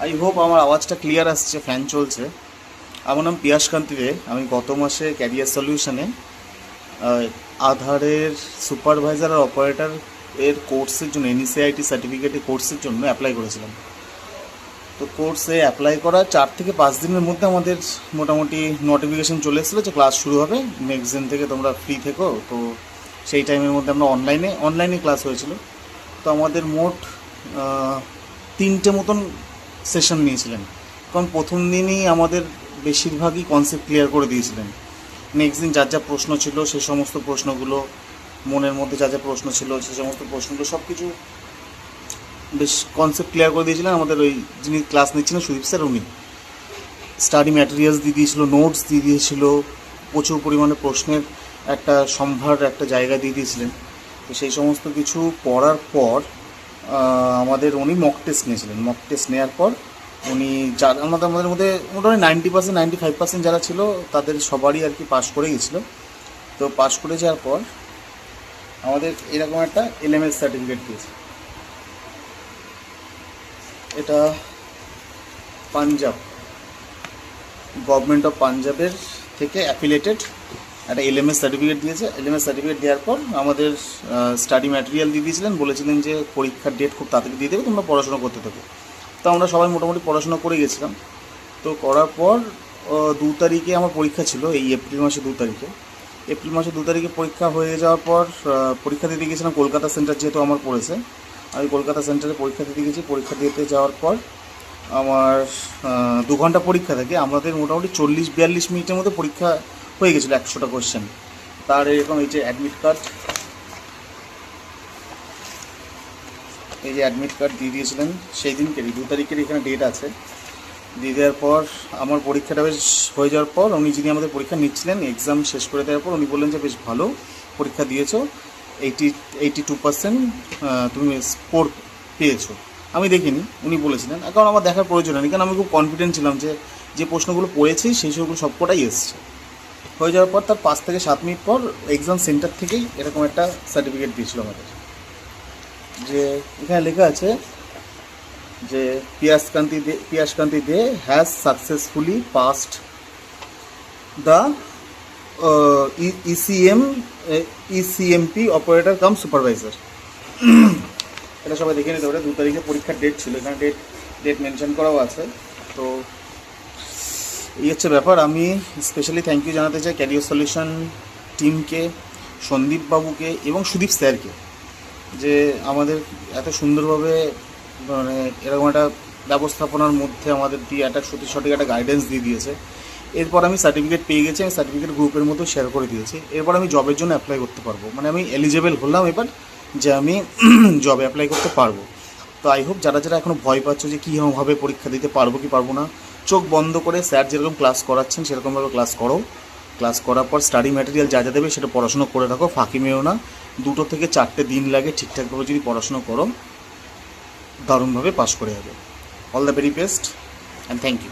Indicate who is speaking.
Speaker 1: I hope আমার আওয়াজটা clear আসছে, ফ্যান চলছে। আমার নাম পিয়াস কান্তি দে। আমি গত মাসে ক্যারিয়ার সলিউশনে আধারের সুপারভাইজার আর অপারেটর এর কোর্সের জন্য, এনইসিআইটি সার্টিফিকেটের কোর্সের জন্য অ্যাপ্লাই করেছিলাম। তো কোর্সে অ্যাপ্লাই করা 4 থেকে 5 দিনের মধ্যে আমাদের মোটামুটি নোটিফিকেশান চলে এসেছিলো যে ক্লাস শুরু হবে, নেক্সট দিন থেকে তোমরা ফ্রি থেকো। তো সেই টাইমের মধ্যে আমরা অনলাইনে ক্লাস হয়েছিল। তো আমাদের মোট 3টে মতন সেশন নিয়েছিলেন, কারণ প্রথম দিনই আমাদের বেশিরভাগই কনসেপ্ট ক্লিয়ার করে দিয়েছিলেন। নেক্সট দিন যার যা প্রশ্ন ছিল সেই সমস্ত প্রশ্নগুলো, মনের মধ্যে যা যা প্রশ্ন ছিল সেই সমস্ত প্রশ্নগুলো সব কিছু বেশ কনসেপ্ট ক্লিয়ার করে দিয়েছিলেন। আমাদের ওই যিনি ক্লাস নিচ্ছিলেন সুদীপ স্যার, উনি স্টাডি ম্যাটেরিয়ালস দিয়ে দিয়েছিল, নোটস দিয়ে দিয়েছিল, প্রচুর পরিমাণে প্রশ্নের একটা সম্ভার একটা জায়গা দিয়ে দিয়েছিলেন। তো সেই সমস্ত কিছু পড়ার পর আমাদের উনি মক টেস্ট নিয়েছিলেন। মক টেস্ট নেওয়ার পর উনি আমাদের মধ্যে মোটামুটি 90% 95% যারা ছিল তাদের সবারই আর কি পাশ করে গেছিলো। তো পাশ করে যাওয়ার পর আমাদের এরকম একটা এলএমএস সার্টিফিকেট দিয়েছে। এটা পাঞ্জাব গভর্নমেন্ট অফ পাঞ্জাবের থেকে অ্যাফিলিয়েটেড একটা এলএমএস সার্টিফিকেট দিয়েছে। এলএমএস সার্টিফিকেট দেওয়ার পর আমাদের স্টাডি ম্যাটেরিয়াল দিয়ে দিয়েছিলেন, বলেছিলেন যে পরীক্ষার ডেট খুব তাড়াতাড়ি দিয়ে দেবে, তোমরা পড়াশোনা করতে থাকো। তো আমরা সবাই মোটামুটি পড়াশোনা করে গেছিলাম। তো করার পর 2 তারিখে আমার পরীক্ষা ছিল, এই এপ্রিল মাসে 2 তারিখে। এপ্রিল মাসে 2 তারিখে পরীক্ষা হয়ে যাওয়ার পর পরীক্ষা দিতে গিয়েছিলাম কলকাতা সেন্টার, যেহেতু আমার পড়েছে। আমি কলকাতা সেন্টারে পরীক্ষা দিতে গেছি। পরীক্ষা দিতে যাওয়ার পর আমার 2 ঘন্টা পরীক্ষা থাকে। আমাদের মোটামুটি 40-42 মিনিটের মধ্যে পরীক্ষা হয়ে গেছিলো 100টা কোয়েশ্চেন। তার এরকম এই যে অ্যাডমিট কার্ড দিয়ে দিয়েছিলেন সেই দিনকেরই, 2 তারিখের এখানে ডেট আছে। দিয়ে দেওয়ার পর আমার পরীক্ষাটা বেশ হয়ে যাওয়ার পর উনি যিনি আমাদের পরীক্ষা নিচ্ছিলেন, এক্সাম শেষ করে দেওয়ার পর উনি বললেন যে বেশ ভালো পরীক্ষা দিয়েছো, 82% তুমি স্কোর পেয়েছো। আমি দেখিনি, উনি বলেছিলেন, কারণ আমার দেখার প্রয়োজন নেই, কারণ আমি খুব কনফিডেন্ট ছিলাম যে প্রশ্নগুলো পড়েছি সেই সবগুলো সবকটাই এসছে। হয়ে যাওয়ার পর তার 5 থেকে 7 মিনিট পর এক্সাম সেন্টার থেকেই এরকম একটা সার্টিফিকেট দিয়েছিল আমাদের, যে এখানে লেখা আছে যে Piyas Kanti De has successfully passed the ECMP operator cum supervisor. এটা সবাই দেখে নিতে পারে। 2 তারিখে পরীক্ষার ডেট ছিল, এখানে ডেট মেনশন করাও আছে। তো এই হচ্ছে ব্যাপার। আমি স্পেশালি থ্যাংক ইউ জানাতে চাই ক্যারিয়ার সলিউশন টিমকে, সন্দীপ বাবুকে এবং সুদীপ স্যারকে, যে আমাদের এত সুন্দরভাবে মানে এরকম একটা ব্যবস্থাপনার মধ্যে আমাদের দিয়ে একটা সঠিক একটা গাইডেন্স দিয়ে দিয়েছে। এরপর আমি সার্টিফিকেট পেয়ে গেছি, আমি সার্টিফিকেট গ্রুপের মধ্যে শেয়ার করে দিয়েছি। এরপর আমি জবের জন্য অ্যাপ্লাই করতে পারবো, মানে আমি এলিজেবল হলাম এবার যে আমি জবে অ্যাপ্লাই করতে পারবো। তো আই হোপ যারা এখনও ভয় পাচ্ছ যে কীভাবে পরীক্ষা দিতে পারবো কি পারবো না, চোখ বন্ধ করে স্যার যেরকম ক্লাস করাচ্ছেন সেরকমভাবে ক্লাস করো। ক্লাস করার পর স্টাডি ম্যাটেরিয়াল যা দেবে সেটা পড়াশোনা করে রাখো, ফাঁকি মেও না। 2 থেকে 4টে দিন লাগে, ঠিকঠাকভাবে যদি পড়াশোনা করো দারুণভাবে পাস করে যাবে। All the very best and thank you.